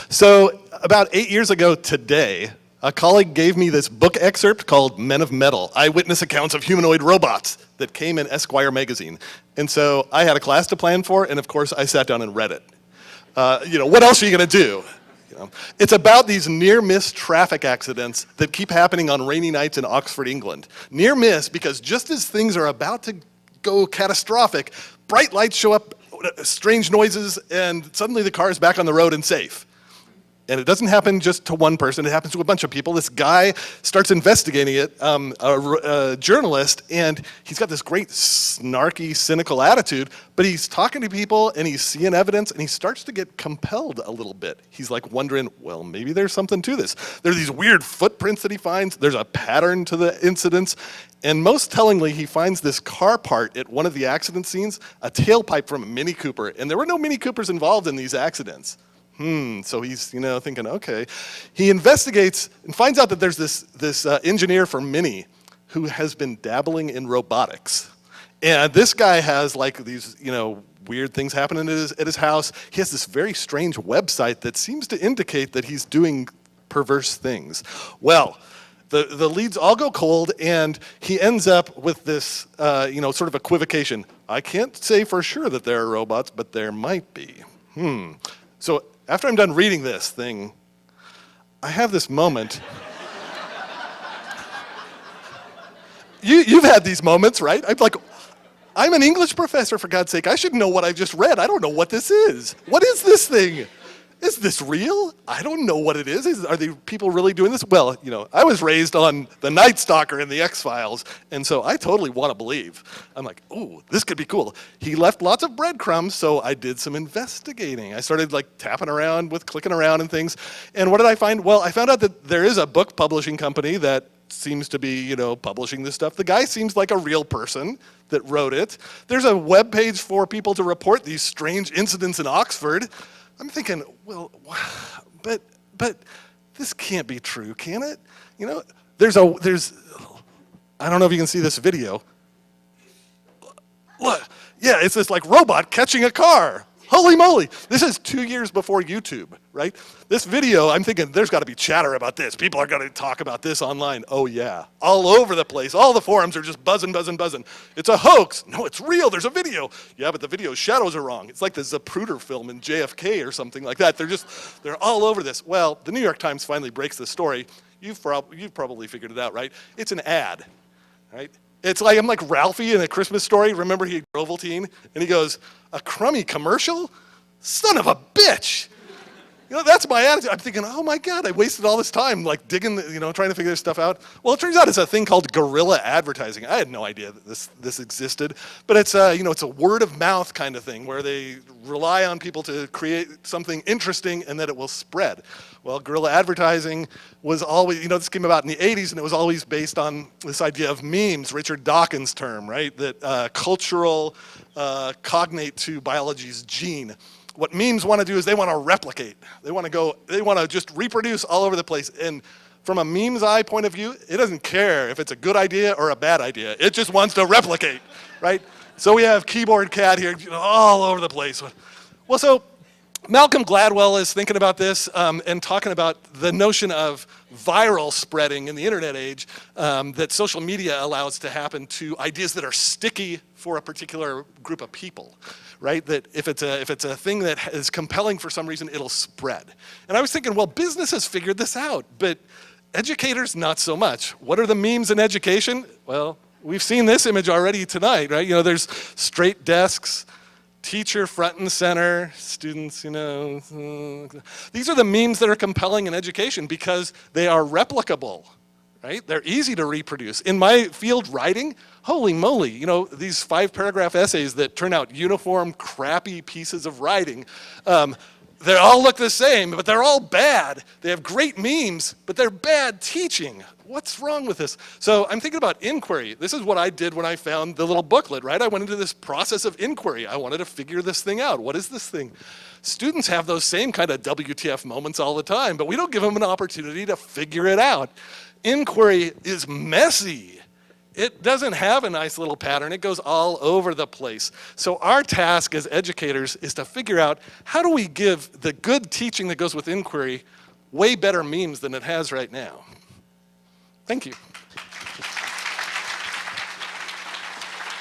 So about 8 years ago today, a colleague gave me this book excerpt called Men of Metal, Eyewitness Accounts of Humanoid Robots, that came in Esquire magazine. And so I had a class to plan for, and of course I sat down and read it. What else are you going to do? It's about these near-miss traffic accidents that keep happening on rainy nights in Oxford, England. Near-miss because just as things are about to go catastrophic, bright lights show up, strange noises, and suddenly the car is back on the road and safe. And it doesn't happen just to one person, it happens to a bunch of people. This guy starts investigating it, a journalist, and he's got this great snarky, cynical attitude, but he's talking to people and he's seeing evidence and he starts to get compelled a little bit. He's like wondering, well, maybe there's something to this. There are these weird footprints that he finds, there's a pattern to the incidents, and most tellingly, he finds this car part at one of the accident scenes, a tailpipe from a Mini Cooper, and there were no Mini Coopers involved in these accidents. So he's, thinking, okay. He investigates and finds out that there's this engineer for Mini who has been dabbling in robotics. And this guy has like these, weird things happening at his house. He has this very strange website that seems to indicate that he's doing perverse things. Well, the leads all go cold, and he ends up with this, sort of equivocation. I can't say for sure that there are robots, but there might be. So after I'm done reading this thing, I have this moment. You've had these moments, right? I'm like, I'm an English professor, for God's sake. I should know what I just read. I don't know what this is. What is this thing? Is this real? I don't know what it is. Are the people really doing this? Well, I was raised on The Night Stalker and The X-Files, and so I totally want to believe. I'm like, ooh, this could be cool. He left lots of breadcrumbs, so I did some investigating. I started tapping around with clicking around and things, and what did I find? Well, I found out that there is a book publishing company that seems to be, publishing this stuff. The guy seems like a real person that wrote it. There's a web page for people to report these strange incidents in Oxford. I'm thinking, well, but this can't be true, can it? There's I don't know if you can see this video. Look, yeah, it's this robot catching a car. Holy moly, this is 2 years before YouTube, right? This video, I'm thinking there's got to be chatter about this. People are going to talk about this online. Oh yeah, all over the place. All the forums are just buzzing. It's a hoax. No, it's real. There's a video. Yeah, but the video's shadows are wrong. It's like the Zapruder film in JFK or something like that. They're all over this. Well, the New York Times finally breaks the story. You've probably figured it out, right? It's an ad, right? It's like, I'm like Ralphie in A Christmas Story. Remember he had Ovaltine? And he goes, a crummy commercial? Son of a bitch. That's my attitude. I'm thinking, oh my God, I wasted all this time digging, trying to figure this stuff out. Well, it turns out it's a thing called guerrilla advertising. I had no idea that this existed, but it's it's a word of mouth kind of thing where they rely on people to create something interesting and that it will spread. Well, guerrilla advertising was always, this came about in the 80s, and it was always based on this idea of memes, Richard Dawkins' term, right? That cultural cognate to biology's gene. What memes want to do is they want to replicate. They want to just reproduce all over the place. And from a meme's eye point of view, it doesn't care if it's a good idea or a bad idea. It just wants to replicate, right? So we have keyboard cat here, all over the place. Well, so Malcolm Gladwell is thinking about this and talking about the notion of viral spreading in the internet age that social media allows to happen to ideas that are sticky for a particular group of people, right? That if it's a thing that is compelling for some reason, it'll spread. And I was thinking, well, business has figured this out, but educators, not so much. What are the memes in education? Well, we've seen this image already tonight, right? There's straight desks, teacher front and center, students, These are the memes that are compelling in education because they are replicable, right? They're easy to reproduce. In my field, writing, holy moly, these 5-paragraph essays that turn out uniform, crappy pieces of writing, they all look the same, but they're all bad. They have great memes, but they're bad teaching. What's wrong with this? So I'm thinking about inquiry. This is what I did when I found the little booklet, right? I went into this process of inquiry. I wanted to figure this thing out. What is this thing? Students have those same kind of WTF moments all the time, but we don't give them an opportunity to figure it out. Inquiry is messy. It doesn't have a nice little pattern. It goes all over the place. So our task as educators is to figure out, how do we give the good teaching that goes with inquiry way better memes than it has right now? Thank you.